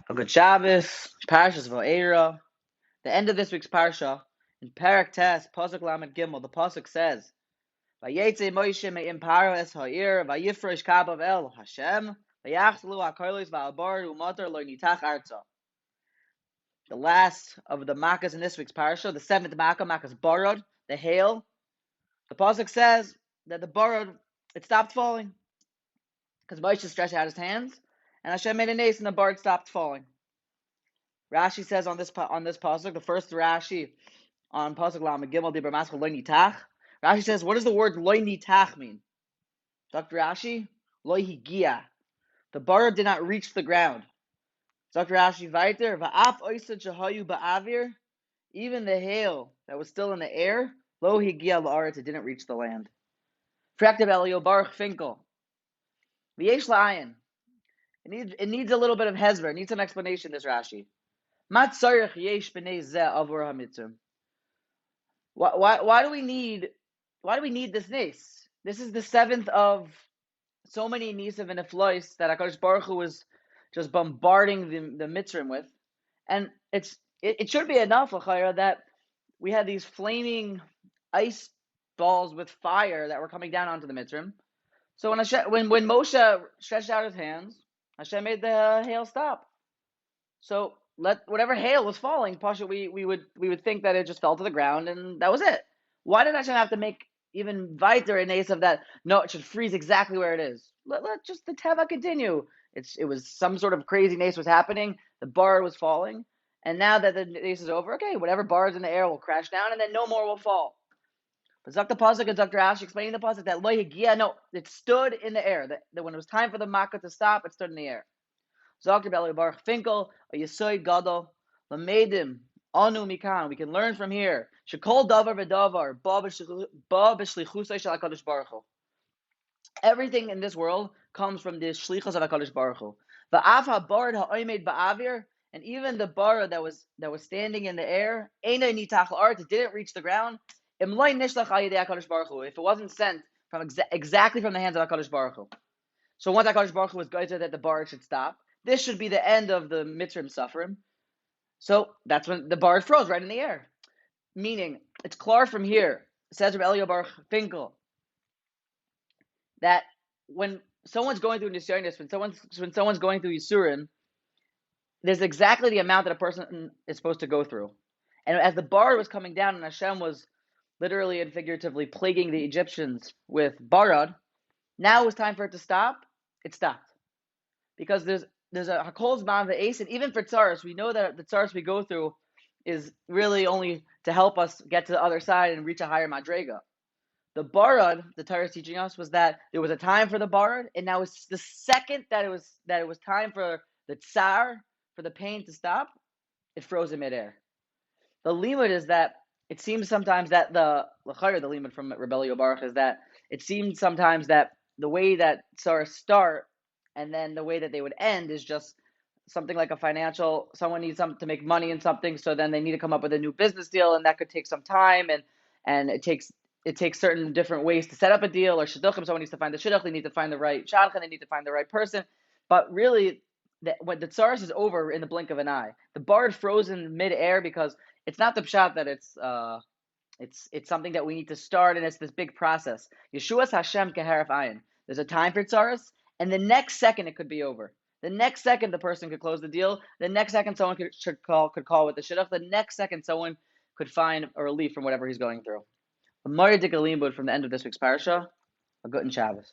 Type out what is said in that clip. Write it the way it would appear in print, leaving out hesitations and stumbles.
A good Shabbos, Parshas Va'era. The end of this week's Parsha, in Parak Tes, Pasuk Lamed Gimel, the Pasuk says, Vayetze Moshe me'im Paro es ha'ir, vayifresh kabav el Hashem, vayachzlu ha'kolos va'albar u'motor lo nitach arza. The last of the Makkahs in this week's Parsha, the seventh Makkah, Makkah's Barod, the hail. The Pasuk says that the Barod, it stopped falling, because Moshe stretched out his hands, and Hashem made a nace, and the Barod stopped falling. Rashi says on this pasuk, the first Rashi on pasuk Lamed Gimel Dibur Maskal Lo Nitach. Rashi says, what does the word Lo Nitach mean? Dr. Rashi, Lo Higia. The bar did not reach the ground. Dr. Rashi weiter, Va'af Oisa Jahayu Ba'avir. Even the hail that was still in the air, Lo Higia La'aretz, it didn't reach the land. Fraktiv Elio Baruch Finkel. V'yesh La'ayin. It needs a little bit of hezber. It needs some explanation, this Rashi. Why do we need this nace? This is the seventh of so many nisim and eflois that HaKadosh Baruch Hu was just bombarding the Mitzrim with, and it should be enough, L'chayra, that we had these flaming ice balls with fire that were coming down onto the Mitzrim. So when Moshe stretched out his hands, Hashem made the hail stop. So whatever hail was falling, Pasha, we would think that it just fell to the ground and that was it. Why did Hashem have to make even weiter an ace of that? No, it should freeze exactly where it is. Let just the teva continue. It was some sort of crazy nace was happening. The bar was falling, and now that the nace is over, okay, whatever bar is in the air will crash down, and then no more will fall. But Dr. Pasuk and Dr. Ash explaining the Pasuk that lo yagia, no, it stood in the air. That when it was time for the makkah to stop, it stood in the air. Dr. Baruch Finkel, a Yesoid Gadol, Lamedim, Anu Mikan. We can learn from here. Shekol Davar v'Davar, Ba b'Shlichusay shel HaKadosh Baruch Hu. Everything in this world comes from the Shlichus of HaKadosh Baruch Hu. Va'af ha'barad ha'oimed ba'avir, and even the bar that was standing in the air, Eina nitach l'art, it didn't reach the ground. Imloi nishlach al-yedei HaKadosh Baruch Hu, if it wasn't sent from exactly from the hands of HaKadosh Baruch Hu. So once HaKadosh Baruch Hu was guided that the bar should stop, this should be the end of the Mitzrim suffering. So that's when the bar froze right in the air. Meaning, it's clear from here, says Rabbi Elio Baruch Finkel, that when someone's going through Nisyonis, when someone's going through Yisurim, there's exactly the amount that a person is supposed to go through. And as the bar was coming down and Hashem was literally and figuratively plaguing the Egyptians with barad, now it was time for it to stop. It stopped. Because there's a Hakol Zman V'Eis, and even for tzaros, we know that the tzaros we go through is really only to help us get to the other side and reach a higher madrega. The barad, the Torah is teaching us, was that there was a time for the barad, and now it's the second that it was time for the tsar, for the pain to stop, it froze in midair. The limud is that it seems sometimes that the limud from Rebellion Baruch is that it seems sometimes that the way that tzaros start and then the way that they would end is just something like a financial, someone needs to make money in something, so then they need to come up with a new business deal, and that could take some time, and it takes certain different ways to set up a deal, or shidduchim, someone needs to find the shidduch, they need to find the right shadchan, they need to find the right person. But really, when the tzaros is over in the blink of an eye, the bar froze in mid-air because it's not the pshat that it's something that we need to start, and it's this big process. Yeshuas Hashem keharif ayin. There's a time for tzaros, and the next second it could be over. The next second the person could close the deal. The next second someone could call with the shidduch. The next second someone could find a relief from whatever he's going through. A Mari Dikalim from the end of this week's parasha. A good Shabbos.